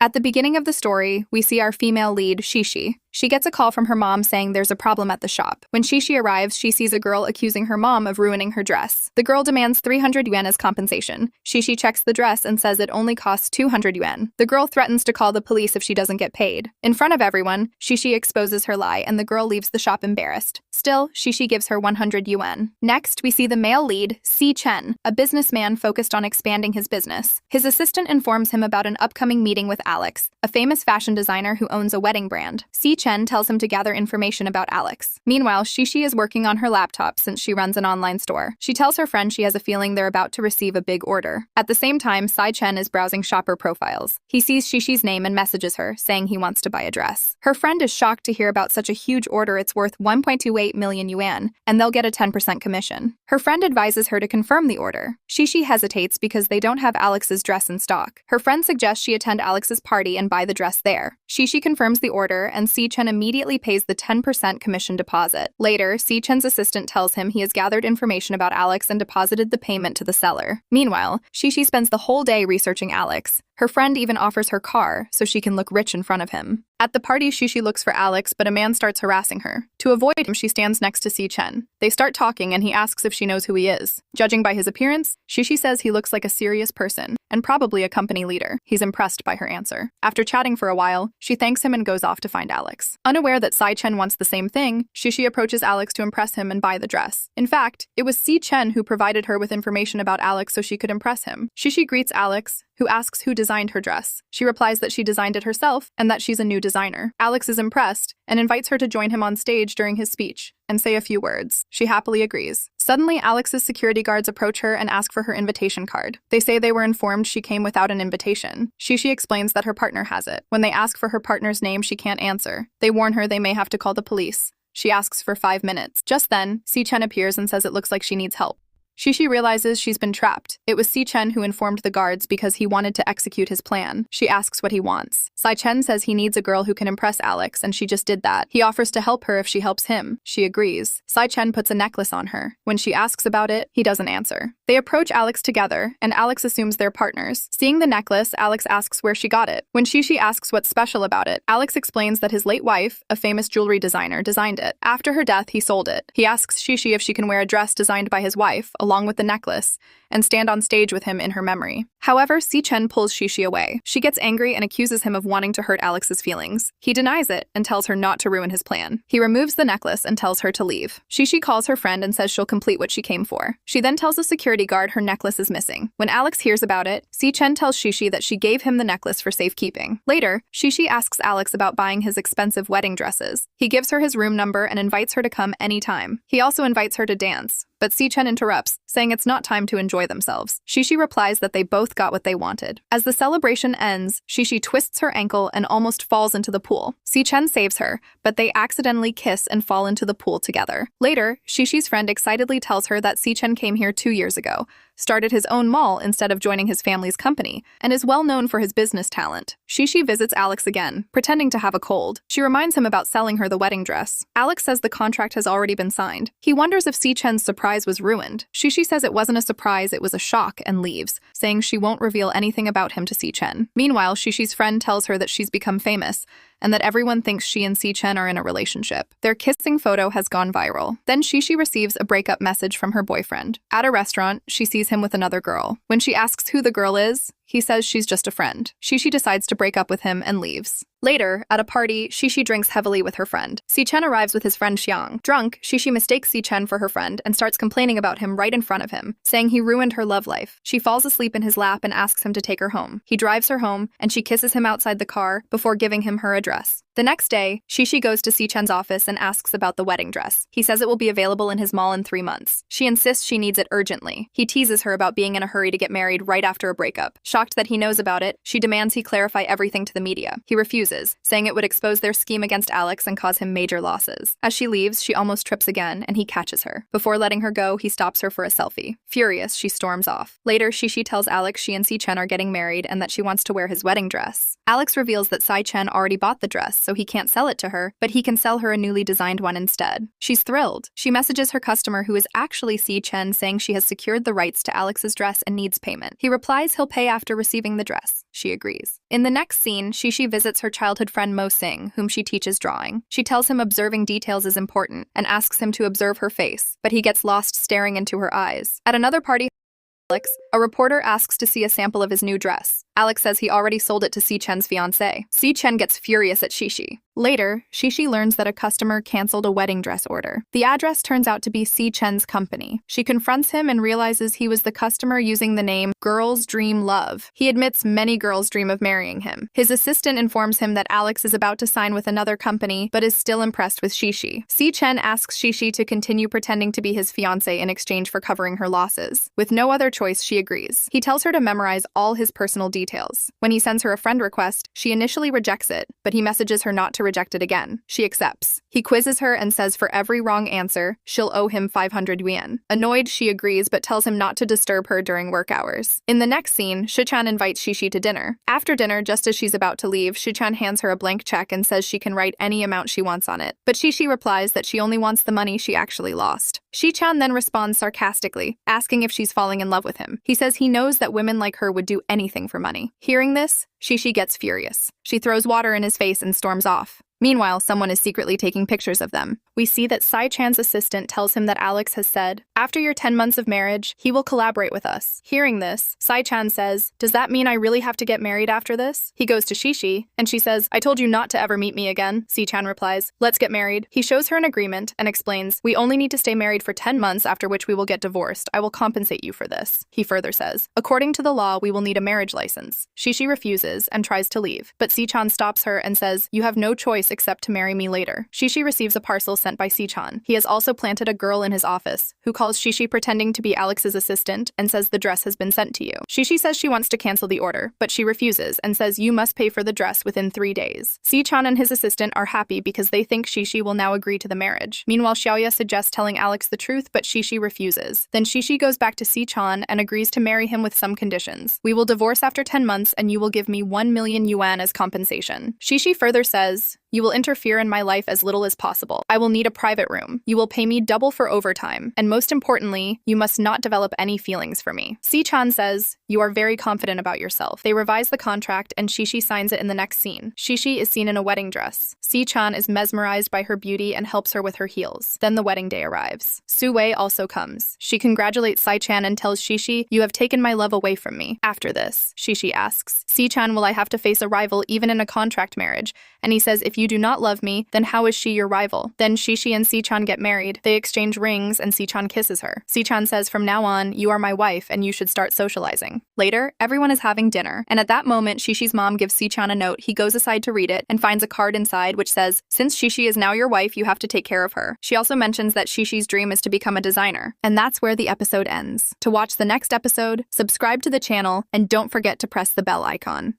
At the beginning of the story, we see our female lead, Shishi. She gets a call from her mom saying there's a problem at the shop. When Shishi arrives, she sees a girl accusing her mom of ruining her dress. The girl demands 300 yuan as compensation. Shishi checks the dress and says it only costs 200 yuan. The girl threatens to call the police if she doesn't get paid. In front of everyone, Shishi exposes her lie and the girl leaves the shop embarrassed. Still, Shishi gives her 100 yuan. Next, we see the male lead, Si Chen, a businessman focused on expanding his business. His assistant informs him about an upcoming meeting with Alex, a famous fashion designer who owns a wedding brand. Si Chen tells him to gather information about Alex. Meanwhile, Shishi is working on her laptop since she runs an online store. She tells her friend she has a feeling they're about to receive a big order. At the same time, Si Chen is browsing shopper profiles. He sees Shishi's name and messages her, saying he wants to buy a dress. Her friend is shocked to hear about such a huge order. It's worth 1.28 million yuan, and they'll get a 10% commission. Her friend advises her to confirm the order. Shishi hesitates because they don't have Alex's dress in stock. Her friend suggests she attend Alex's party and buy the dress there. Shishi confirms the order, and Si Chen immediately pays the 10% commission deposit. Later, Si Chen's assistant tells him he has gathered information about Alex and deposited the payment to the seller. Meanwhile, Shishi spends the whole day researching Alex. Her friend even offers her car so she can look rich in front of him. At the party, Shishi looks for Alex, but a man starts harassing her. To avoid him, she stands next to Si Chen. They start talking, and he asks if she knows who he is. Judging by his appearance, Shishi says he looks like a serious person, and probably a company leader. He's impressed by her answer. After chatting for a while, she thanks him and goes off to find Alex. Unaware that Si Chen wants the same thing, Shishi approaches Alex to impress him and buy the dress. In fact, it was Si Chen who provided her with information about Alex so she could impress him. Shishi greets Alex, who asks who designed her dress. She replies that she designed it herself and that she's a new designer. Alex is impressed and invites her to join him on stage during his speech and say a few words. She happily agrees. Suddenly, Alex's security guards approach her and ask for her invitation card. They say they were informed she came without an invitation. Shishi explains that her partner has it. When they ask for her partner's name, she can't answer. They warn her they may have to call the police. She asks for 5 minutes. Just then, Si Chen appears and says it looks like she needs help. Shishi realizes she's been trapped. It was Si Chen who informed the guards because he wanted to execute his plan. She asks what he wants. Si Chen says he needs a girl who can impress Alex, and she just did that. He offers to help her if she helps him. She agrees. Si Chen puts a necklace on her. When she asks about it, he doesn't answer. They approach Alex together, and Alex assumes they're partners. Seeing the necklace, Alex asks where she got it. When Shishi asks what's special about it, Alex explains that his late wife, a famous jewelry designer, designed it. After her death, he sold it. He asks Shishi if she can wear a dress designed by his wife, along with the necklace, and stand on stage with him in her memory. However, Si Chen pulls Shishi away. She gets angry and accuses him of wanting to hurt Alex's feelings. He denies it and tells her not to ruin his plan. He removes the necklace and tells her to leave. Shishi calls her friend and says she'll complete what she came for. She then tells a security guard her necklace is missing. When Alex hears about it, Si Chen tells Shishi that she gave him the necklace for safekeeping. Later, Shishi asks Alex about buying his expensive wedding dresses. He gives her his room number and invites her to come anytime. He also invites her to dance. But Si Chen interrupts, saying it's not time to enjoy themselves. Shishi replies that they both got what they wanted. As the celebration ends, Shishi twists her ankle and almost falls into the pool. Si Chen saves her, but they accidentally kiss and fall into the pool together. Later, Shishi's friend excitedly tells her that Si Chen came here 2 years ago, started his own mall instead of joining his family's company, and is well known for his business talent. Shishi visits Alex again, pretending to have a cold. She reminds him about selling her the wedding dress. Alex says the contract has already been signed. He wonders if Si Chen's surprise was ruined. Shishi says it wasn't a surprise, it was a shock, and leaves, saying she won't reveal anything about him to Si Chen. Meanwhile, Shishi's friend tells her that she's become famous, and that everyone thinks she and Si Chen are in a relationship. Their kissing photo has gone viral. Then Shishi receives a breakup message from her boyfriend. At a restaurant, she sees him with another girl. When she asks who the girl is, he says she's just a friend. Shishi decides to break up with him and leaves. Later, at a party, Shishi drinks heavily with her friend. Si Chen arrives with his friend Xiang. Drunk, Shishi mistakes Si Chen for her friend and starts complaining about him right in front of him, saying he ruined her love life. She falls asleep in his lap and asks him to take her home. He drives her home, and she kisses him outside the car before giving him her address. The next day, Shishi goes to Si Chen's office and asks about the wedding dress. He says it will be available in his mall in 3 months. She insists she needs it urgently. He teases her about being in a hurry to get married right after a breakup. Shocked that he knows about it, she demands he clarify everything to the media. He refuses, saying it would expose their scheme against Alex and cause him major losses. As she leaves, she almost trips again, and he catches her. Before letting her go, he stops her for a selfie. Furious, she storms off. Later, Shishi tells Alex she and Si Chen are getting married and that she wants to wear his wedding dress. Alex reveals that Si Chen already bought the dress, so he can't sell it to her, but he can sell her a newly designed one instead. She's thrilled. She messages her customer, who is actually Si Chen, saying she has secured the rights to Alex's dress and needs payment. He replies he'll pay after after receiving the dress. She agrees. In the next scene, Shishi visits her childhood friend Mo Singh, whom she teaches drawing. She tells him observing details is important and asks him to observe her face, but he gets lost staring into her eyes. At another party, a reporter asks to see a sample of his new dress. Alex says he already sold it to Si Chen's fiancé. Si Chen gets furious at Shishi. Later, Shishi learns that a customer canceled a wedding dress order. The address turns out to be Si Chen's company. She confronts him and realizes he was the customer using the name Girls Dream Love. He admits many girls dream of marrying him. His assistant informs him that Alex is about to sign with another company, but is still impressed with Shishi. Si Chen asks Shishi to continue pretending to be his fiancé in exchange for covering her losses. With no other choice, she agrees. He tells her to memorize all his personal details. When he sends her a friend request, she initially rejects it, but he messages her not to reject it again. She accepts. He quizzes her and says for every wrong answer, she'll owe him 500 yuan. Annoyed, she agrees but tells him not to disturb her during work hours. In the next scene, Shichan invites Shishi to dinner. After dinner, just as she's about to leave, Shichan hands her a blank check and says she can write any amount she wants on it. But Shishi replies that she only wants the money she actually lost. Shichan then responds sarcastically, asking if she's falling in love with him. He says he knows that women like her would do anything for money. Hearing this, Shishi gets furious. She throws water in his face and storms off. Meanwhile, someone is secretly taking pictures of them. We see that Sai Chan's assistant tells him that Alex has said, after your 10 months of marriage, he will collaborate with us. Hearing this, Sai Chan says, does that mean I really have to get married after this? He goes to Shishi, and she says, I told you not to ever meet me again. Si Chan replies, let's get married. He shows her an agreement and explains, we only need to stay married for 10 months after which we will get divorced. I will compensate you for this. He further says, according to the law, we will need a marriage license. Shishi refuses and tries to leave, but Si Chan stops her and says, you have no choice except to marry me later. Shishi receives a parcel sent by Si Chan. He has also planted a girl in his office, who calls Shishi pretending to be Alex's assistant and says the dress has been sent to you. Shishi says she wants to cancel the order, but she refuses and says you must pay for the dress within 3 days. Si Chan and his assistant are happy because they think Shishi will now agree to the marriage. Meanwhile, Xiaoya suggests telling Alex the truth, but Shishi refuses. Then Shishi goes back to Si Chan and agrees to marry him with some conditions. We will divorce after 10 months and you will give me 1 million yuan as compensation. Shishi further says, you will interfere in my life as little as possible. I will need a private room. You will pay me double for overtime. And most importantly, you must not develop any feelings for me. Si Chan says, you are very confident about yourself. They revise the contract and Shishi signs it in the next scene. Shishi is seen in a wedding dress. Si Chan is mesmerized by her beauty and helps her with her heels. Then the wedding day arrives. Su Wei also comes. She congratulates Sai Chan and tells Shishi, you have taken my love away from me. After this, Shishi asks, Si Chan, will I have to face a rival even in a contract marriage? And he says, if you do not love me, then how is she your rival? Then Shishi and Si Chan get married. They exchange rings and Si Chan kisses her. Si Chan says, from now on, you are my wife and you should start socializing. Later, everyone is having dinner, and at that moment, Shishi's mom gives Si Chan a note. He goes aside to read it and finds a card inside which says, since Shishi is now your wife, you have to take care of her. She also mentions that Shishi's dream is to become a designer. And that's where the episode ends. To watch the next episode, subscribe to the channel and don't forget to press the bell icon.